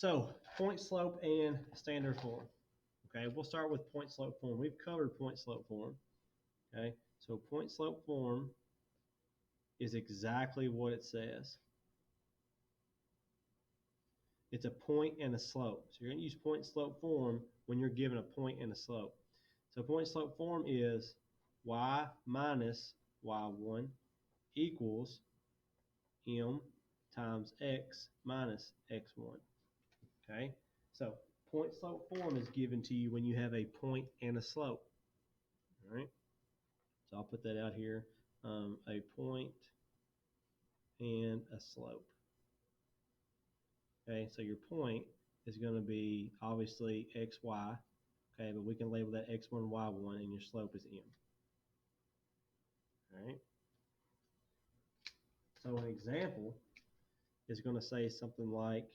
So point slope and standard form. Okay, we'll start with point slope form. We've covered point slope form. Okay, so point slope form is exactly what it says. It's a point and a slope. So you're going to use point slope form when you're given a point and a slope. So point slope form is y minus y1 equals m times x minus x1. Okay, so point slope form is given to you when you have a point and a slope. All right, so I'll put that out here, a point and a slope. Okay, so your point is going to be obviously xy, okay, but we can label that x1, y1, and your slope is m. All right, so an example is going to say something like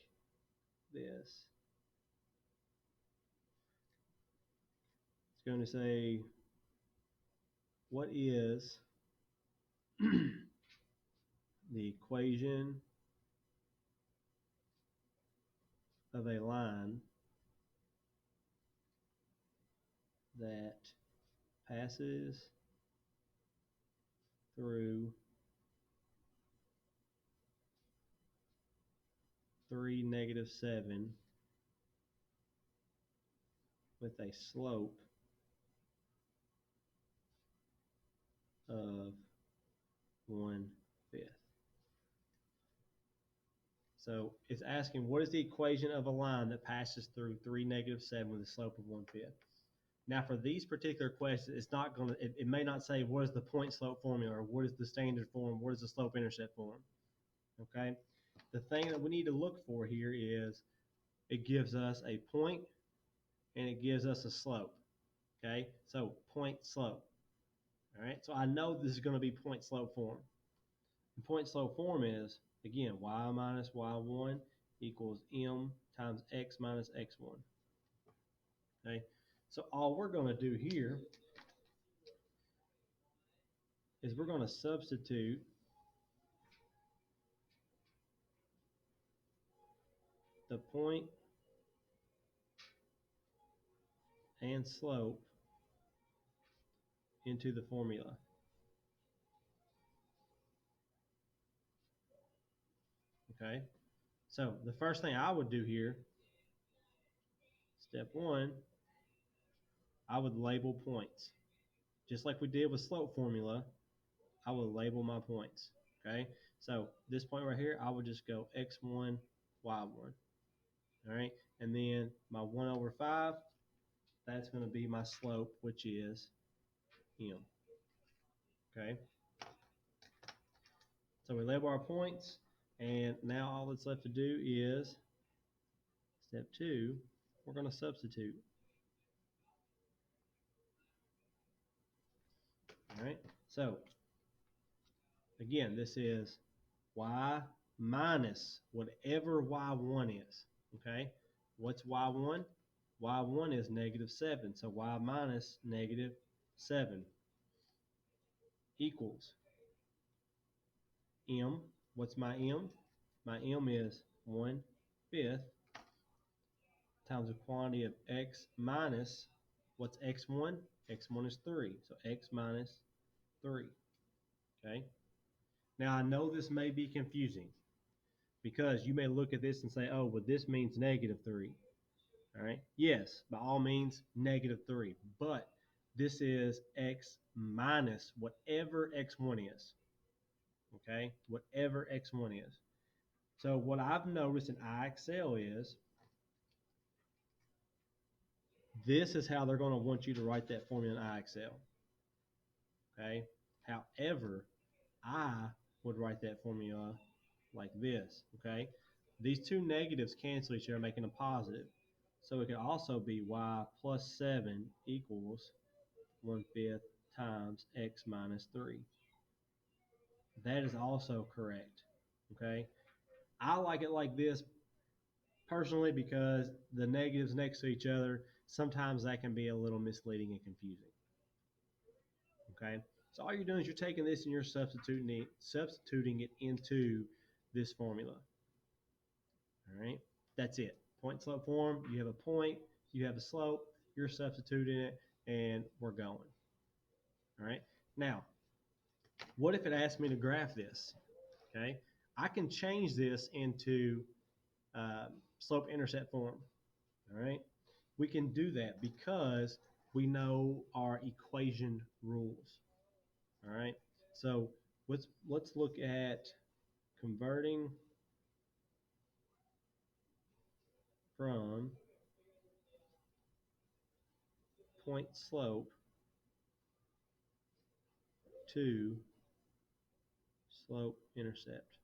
this. It's going to say, what is the equation of a line that passes through 3, -7 with a slope of 1/5. So it's asking, what is the equation of a line that passes through 3, -7 with a slope of 1/5? Now, for these particular questions, it's not going to, it may not say what is the point slope formula or what is the standard form, what is the slope intercept form. Okay, the thing that we need to look for here is it gives us a point and it gives us a slope. Okay, so point slope. All right, so I know this is going to be point slope form. And point slope form is, again, y minus y1 equals m times x minus x1. Okay, so all we're going to do here is we're going to substitute the point and slope into the formula. Okay, so the first thing I would do here, step one, I would label points. Just like we did with slope formula, I will label my points. Okay, so this point right here, I would just go x1, y1. All right, and then my 1/5, that's going to be my slope, which is m. Okay, so we label our points, and now all that's left to do is step two, we're going to substitute. All right, so again, this is y minus whatever y1 is. Okay, what's y1? Y1 is -7, so y minus -7 equals m. What's my m? My m is 1/5 times the quantity of x minus, what's x1? X1 is 3, so x minus 3. Okay. Now I know this may be confusing because you may look at this and say, oh, well, this means -3. All right. Yes, by all means, -3. But this is x minus whatever x1 is. Okay, whatever x1 is. So what I've noticed in IXL is this is how they're going to want you to write that formula in IXL. Okay. However, I would write that formula like this. Okay. These two negatives cancel each other, making a positive. So it could also be y plus 7 equals 1/5 times x minus 3. That is also correct. Okay. I like it like this personally because the negatives next to each other, sometimes that can be a little misleading and confusing. Okay. So all you're doing is you're taking this and you're substituting it into this formula. All right. That's it. point slope form, you have a point, you have a slope, you're substituting it, and we're going. All right. Now, what if it asked me to graph this? Okay. I can change this into slope intercept form. All right. We can do that because we know our equation rules. All right. So let's look at converting from point slope to slope intercept.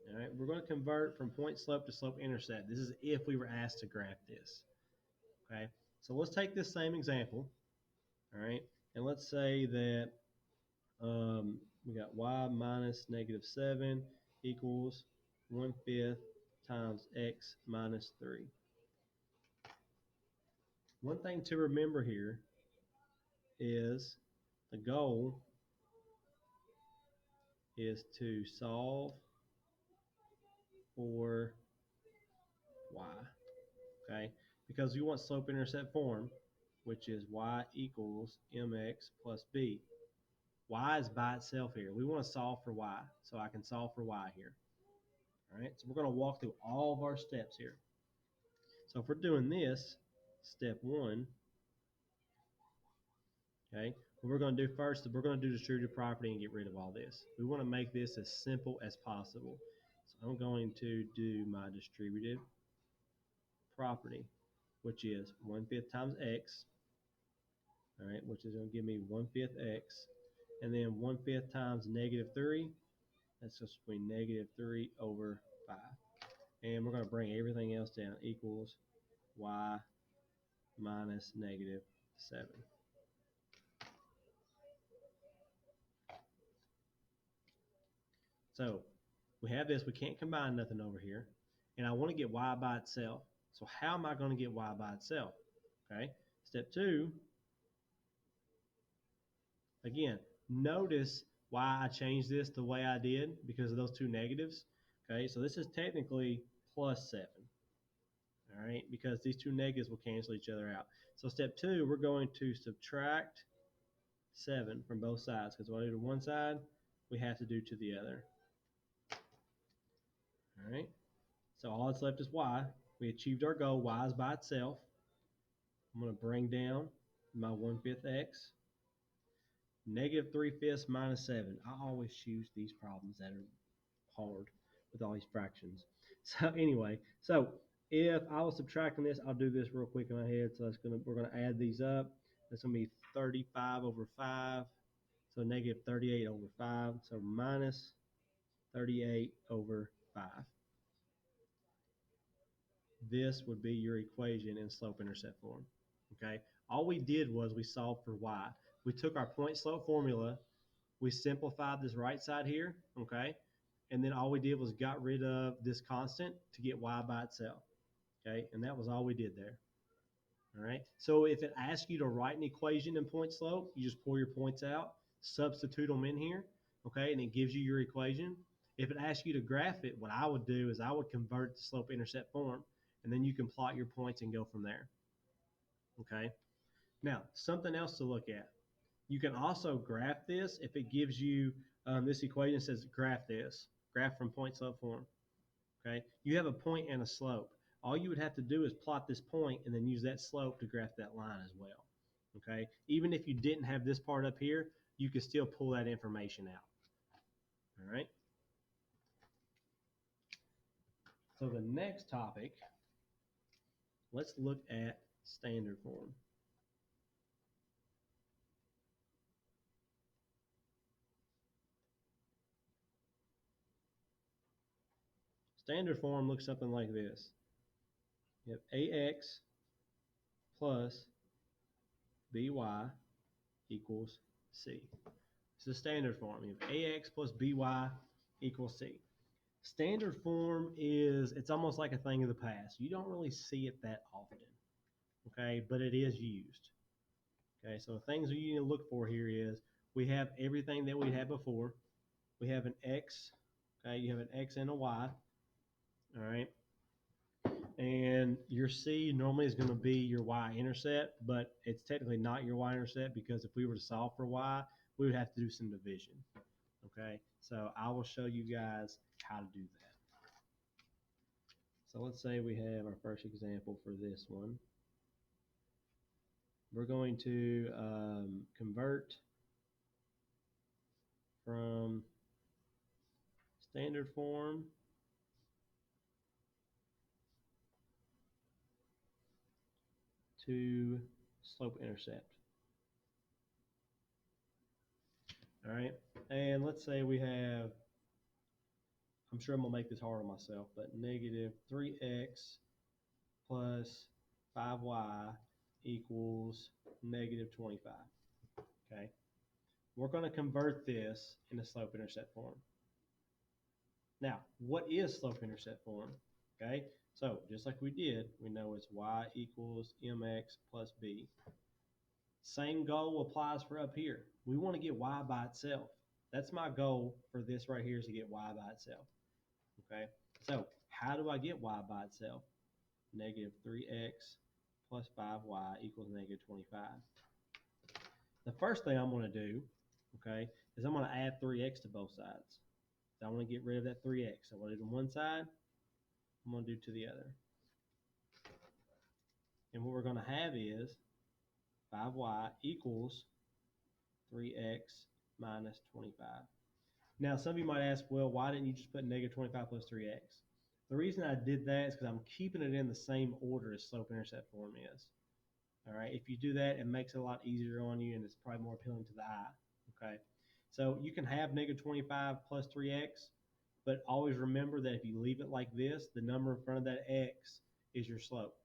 All right, we're going to convert from point slope to slope intercept. This is if we were asked to graph this. Okay, so let's take this same example. All right, and let's say that we got y minus -7 equals 1/5 times x minus 3. One thing to remember here is the goal is to solve for y, okay? Because you want slope intercept form, which is y equals mx plus b. Y is by itself here. We want to solve for y, so I can solve for y here. All right, so we're going to walk through all of our steps here. So if we're doing this, step 1, okay, what we're going to do first is we're going to do distributive property and get rid of all this. We want to make this as simple as possible. So I'm going to do my distributive property, which is 1/5 times x, all right, which is going to give me 1/5 x, and then 1/5 times -3, that's just between -3 over 5. And we're going to bring everything else down, equals y minus -7. So we have this, we can't combine nothing over here, and I want to get y by itself. So how am I going to get y by itself? Okay, step 2, again, notice why I changed this the way I did because of those two negatives. Okay, so this is technically +7. All right, because these two negatives will cancel each other out. So step 2, we're going to subtract 7 from both sides, because what I do to one side, we have to do to the other. All right, so all that's left is y. We achieved our goal. Y is by itself. I'm going to bring down my 1/5 x. -3/5 minus 7. I always choose these problems that are hard with all these fractions. So anyway, so if I was subtracting this, I'll do this real quick in my head. So we're gonna add these up. That's gonna be 35 over 5. So -38 over 5. So minus 38 over 5. This would be your equation in slope intercept form. Okay. All we did was we solved for y. We took our point slope formula, we simplified this right side here, okay? And then all we did was got rid of this constant to get y by itself, okay? And that was all we did there, all right? So if it asks you to write an equation in point slope, you just pull your points out, substitute them in here, okay? And it gives you your equation. If it asks you to graph it, what I would do is I would convert it to slope intercept form, and then you can plot your points and go from there, okay? Now, something else to look at. You can also graph this if it gives you this equation says graph this, graph from point slope form. Okay, you have a point and a slope. All you would have to do is plot this point and then use that slope to graph that line as well. Okay, even if you didn't have this part up here, you could still pull that information out. All right. So the next topic, let's look at standard form. Standard form looks something like this. You have ax plus by equals c. This is standard form. You have ax plus by equals c. Standard form is, it's almost like a thing of the past. You don't really see it that often, okay, but it is used. Okay, so the things you need to look for here is we have everything that we had before. We have an x, okay, you have an x and a y, all right, your C normally is going to be your y-intercept, but it's technically not your y-intercept because if we were to solve for y, we would have to do some division. Okay, so I will show you guys how to do that. So let's say we have our first example for this one. We're going to convert from standard form to slope intercept. All right, and let's say we have, I'm sure I'm gonna make this hard on myself, but negative 3x plus 5y equals negative 25. Okay, we're going to convert this into slope intercept form. Now, what is slope intercept form? Okay, so just like we did, we know it's y equals mx plus b. Same goal applies for up here. We want to get y by itself. That's my goal for this right here, is to get y by itself. Okay, so how do I get y by itself? Negative 3x plus 5y equals negative 25. The first thing I'm going to do, okay, is I'm going to add 3x to both sides. So I want to get rid of that 3x. So what I do to one side, I'm going to do to the other. And what we're going to have is 5y equals 3x minus 25. Now, some of you might ask, well, why didn't you just put negative 25 plus 3x? The reason I did that is because I'm keeping it in the same order as slope-intercept form is. All right, if you do that, it makes it a lot easier on you, and it's probably more appealing to the eye. Okay, so you can have negative 25 plus 3x, but always remember that if you leave it like this, the number in front of that x is your slope.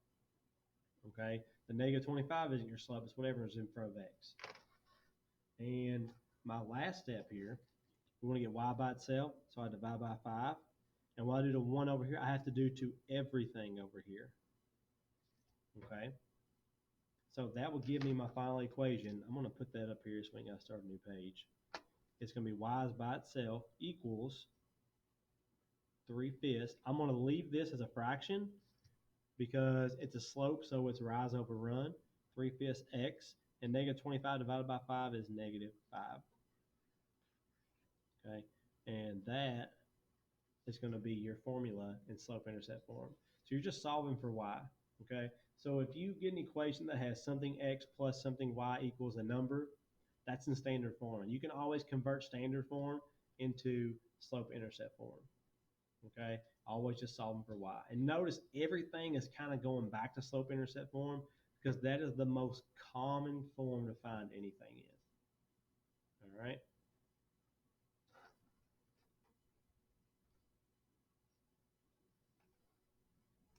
Okay, the negative 25 isn't your slope, it's whatever is in front of x. And my last step here, we want to get y by itself, so I divide by 5. And what I do to 1 over here, I have to do to everything over here. Okay, so that will give me my final equation. I'm going to put that up here so we can start a new page. It's going to be y by itself equals 3/5. I'm going to leave this as a fraction because it's a slope, so it's rise over run. 3/5 x, and negative 25 divided by 5 is negative 5. Okay, and that is going to be your formula in slope-intercept form. So you're just solving for y. Okay, so if you get an equation that has something x plus something y equals a number, that's in standard form. You can always convert standard form into slope-intercept form. Okay, always just solving for y. And notice everything is kind of going back to slope-intercept form because that is the most common form to find anything in. All right.